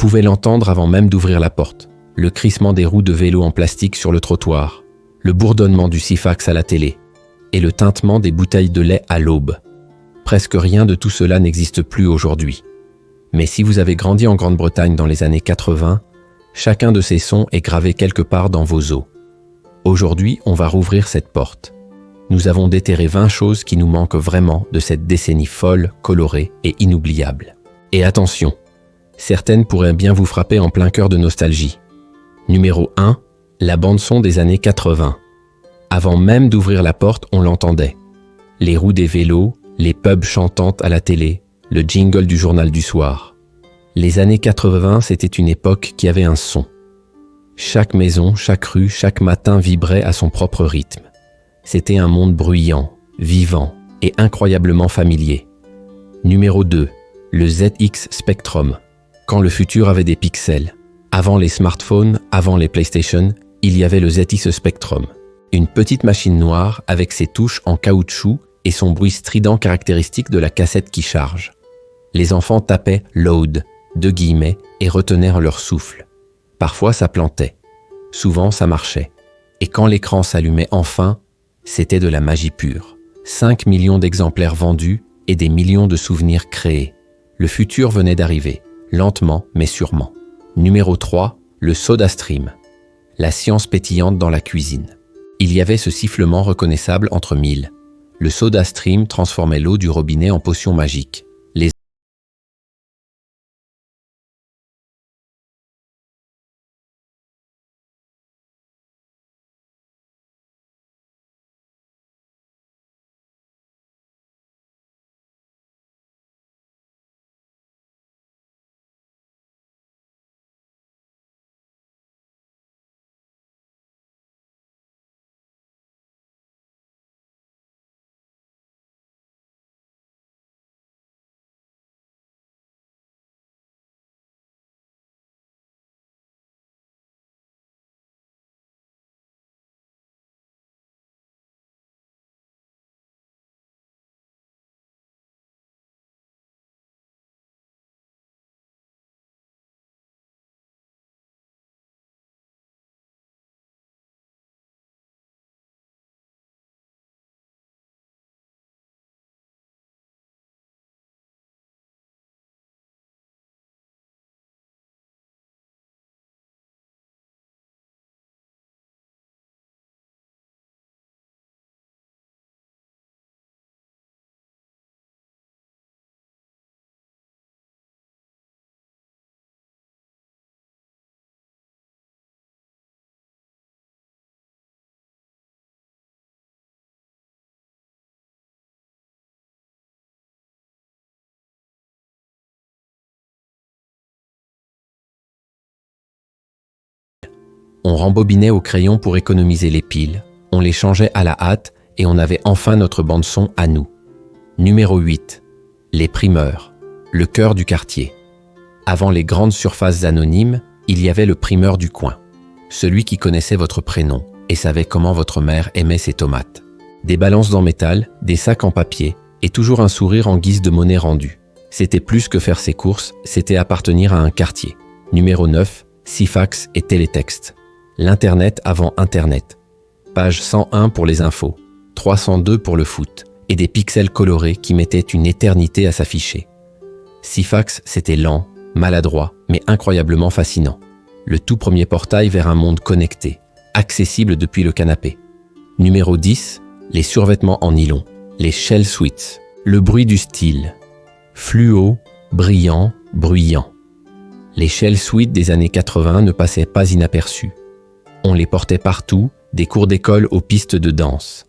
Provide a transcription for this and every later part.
pouvait l'entendre avant même d'ouvrir la porte. Le crissement des roues de vélo en plastique sur le trottoir, le bourdonnement du Sifax à la télé et le tintement des bouteilles de lait à l'aube. Presque rien de tout cela n'existe plus aujourd'hui. Mais si vous avez grandi en Grande-Bretagne dans les années 80, chacun de ces sons est gravé quelque part dans vos os. Aujourd'hui, on va rouvrir cette porte. Nous avons déterré 20 choses qui nous manquent vraiment de cette décennie folle, colorée et inoubliable. Et attention, certaines pourraient bien vous frapper en plein cœur de nostalgie. Numéro 1, la bande-son des années 80. Avant même d'ouvrir la porte, on l'entendait. Les roues des vélos, les pubs chantantes à la télé, le jingle du journal du soir. Les années 80, c'était une époque qui avait un son. Chaque maison, chaque rue, chaque matin vibrait à son propre rythme. C'était un monde bruyant, vivant et incroyablement familier. Numéro 2, le ZX Spectrum. Quand le futur avait des pixels. Avant les smartphones, avant les PlayStation, il y avait le ZX Spectrum. Une petite machine noire avec ses touches en caoutchouc et son bruit strident caractéristique de la cassette qui charge. Les enfants tapaient « load » et retenaient leur souffle. Parfois ça plantait, souvent ça marchait. Et quand l'écran s'allumait enfin, c'était de la magie pure. 5 millions d'exemplaires vendus et des millions de souvenirs créés. Le futur venait d'arriver, lentement mais sûrement. Numéro 3, le SodaStream. La science pétillante dans la cuisine. Il y avait ce sifflement reconnaissable entre mille. Le SodaStream transformait l'eau du robinet en potion magique. On rembobinait au crayon pour économiser les piles, on les changeait à la hâte et on avait enfin notre bande-son à nous. Numéro 8. Les primeurs. Le cœur du quartier. Avant les grandes surfaces anonymes, il y avait le primeur du coin. Celui qui connaissait votre prénom et savait comment votre mère aimait ses tomates. Des balances en métal, des sacs en papier et toujours un sourire en guise de monnaie rendue. C'était plus que faire ses courses, c'était appartenir à un quartier. Numéro 9. Sifax et télétexte. L'Internet avant Internet. Page 101 pour les infos, 302 pour le foot, et des pixels colorés qui mettaient une éternité à s'afficher. Sifax, c'était lent, maladroit, mais incroyablement fascinant. Le tout premier portail vers un monde connecté, accessible depuis le canapé. Numéro 10, les survêtements en nylon, les shell suits, le bruit du style. Fluo, brillant, bruyant. Les shell suits des années 80 ne passaient pas inaperçus. On les portait partout, des cours d'école aux pistes de danse.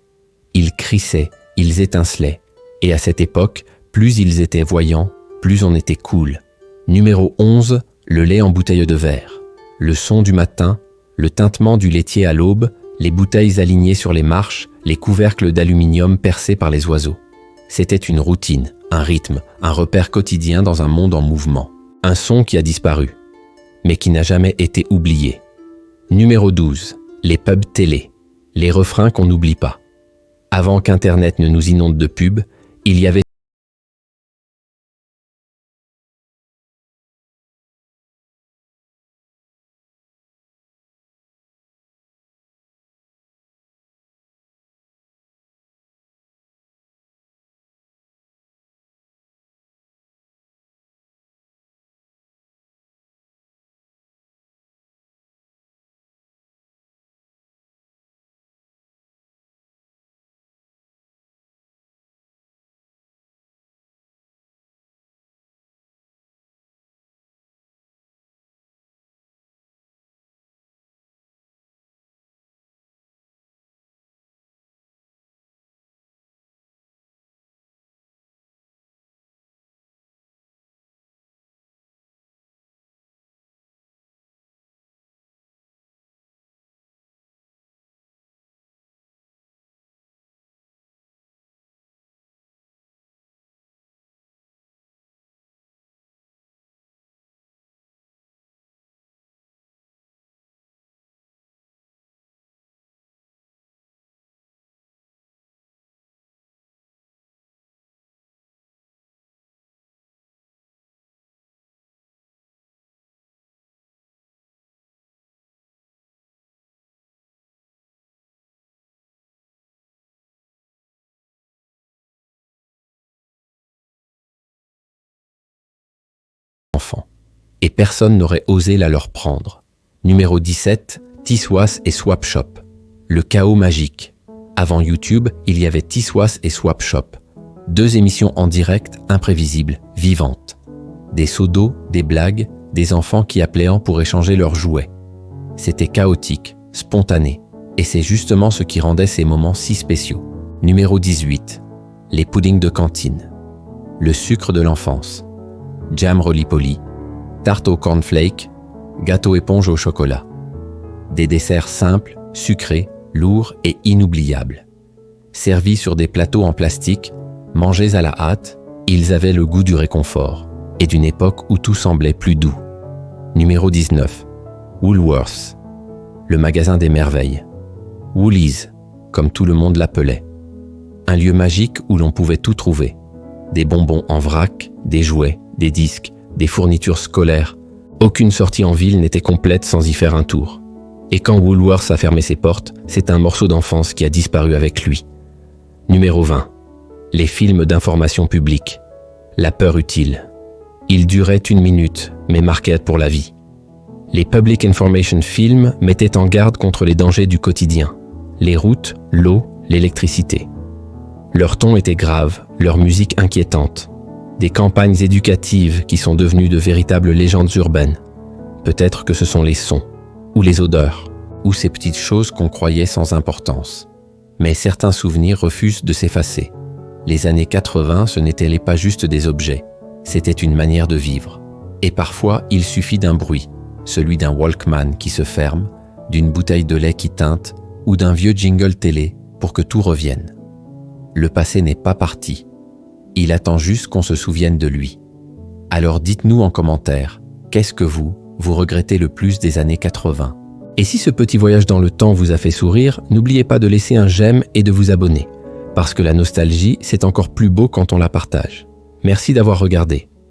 Ils crissaient, ils étincelaient. Et à cette époque, plus ils étaient voyants, plus on était cool. Numéro 11, le lait en bouteille de verre. Le son du matin, le tintement du laitier à l'aube, les bouteilles alignées sur les marches, les couvercles d'aluminium percés par les oiseaux. C'était une routine, un rythme, un repère quotidien dans un monde en mouvement. Un son qui a disparu, mais qui n'a jamais été oublié. Numéro 12, les pubs télé, les refrains qu'on n'oublie pas. Avant qu'Internet ne nous inonde de pubs, il y avait et personne n'aurait osé la leur prendre. Numéro 17, Tiswas et Swap Shop. Le chaos magique. Avant YouTube, il y avait Tiswas et Swap Shop. 2 émissions en direct, imprévisibles, vivantes. Des seaux d'eau, des blagues, des enfants qui appelaient pour échanger leurs jouets. C'était chaotique, spontané, et c'est justement ce qui rendait ces moments si spéciaux. Numéro 18. Les puddings de cantine. Le sucre de l'enfance. Jam roly-poly, tarte au cornflake, gâteau éponge au chocolat. Des desserts simples, sucrés, lourds et inoubliables. Servis sur des plateaux en plastique, mangés à la hâte, ils avaient le goût du réconfort et d'une époque où tout semblait plus doux. Numéro 19. Woolworths, le magasin des merveilles. Woolies, comme tout le monde l'appelait. Un lieu magique où l'on pouvait tout trouver. Des bonbons en vrac, des jouets, des disques, des fournitures scolaires. Aucune sortie en ville n'était complète sans y faire un tour. Et quand Woolworths a fermé ses portes, c'est un morceau d'enfance qui a disparu avec lui. Numéro 20. Les films d'information publique. La peur utile. Ils duraient 1 minute, mais marquaient pour la vie. Les Public Information Films mettaient en garde contre les dangers du quotidien. Les routes, l'eau, l'électricité. Leur ton était grave, leur musique inquiétante. Des campagnes éducatives qui sont devenues de véritables légendes urbaines. Peut-être que ce sont les sons, ou les odeurs, ou ces petites choses qu'on croyait sans importance. Mais certains souvenirs refusent de s'effacer. Les années 80, ce n'étaient pas juste des objets, c'était une manière de vivre. Et parfois, il suffit d'un bruit, celui d'un Walkman qui se ferme, d'une bouteille de lait qui teinte, ou d'un vieux jingle télé pour que tout revienne. Le passé n'est pas parti. Il attend juste qu'on se souvienne de lui. Alors dites-nous en commentaire, qu'est-ce que vous regrettez le plus des années 80? Et si ce petit voyage dans le temps vous a fait sourire, n'oubliez pas de laisser un j'aime et de vous abonner. Parce que la nostalgie, c'est encore plus beau quand on la partage. Merci d'avoir regardé.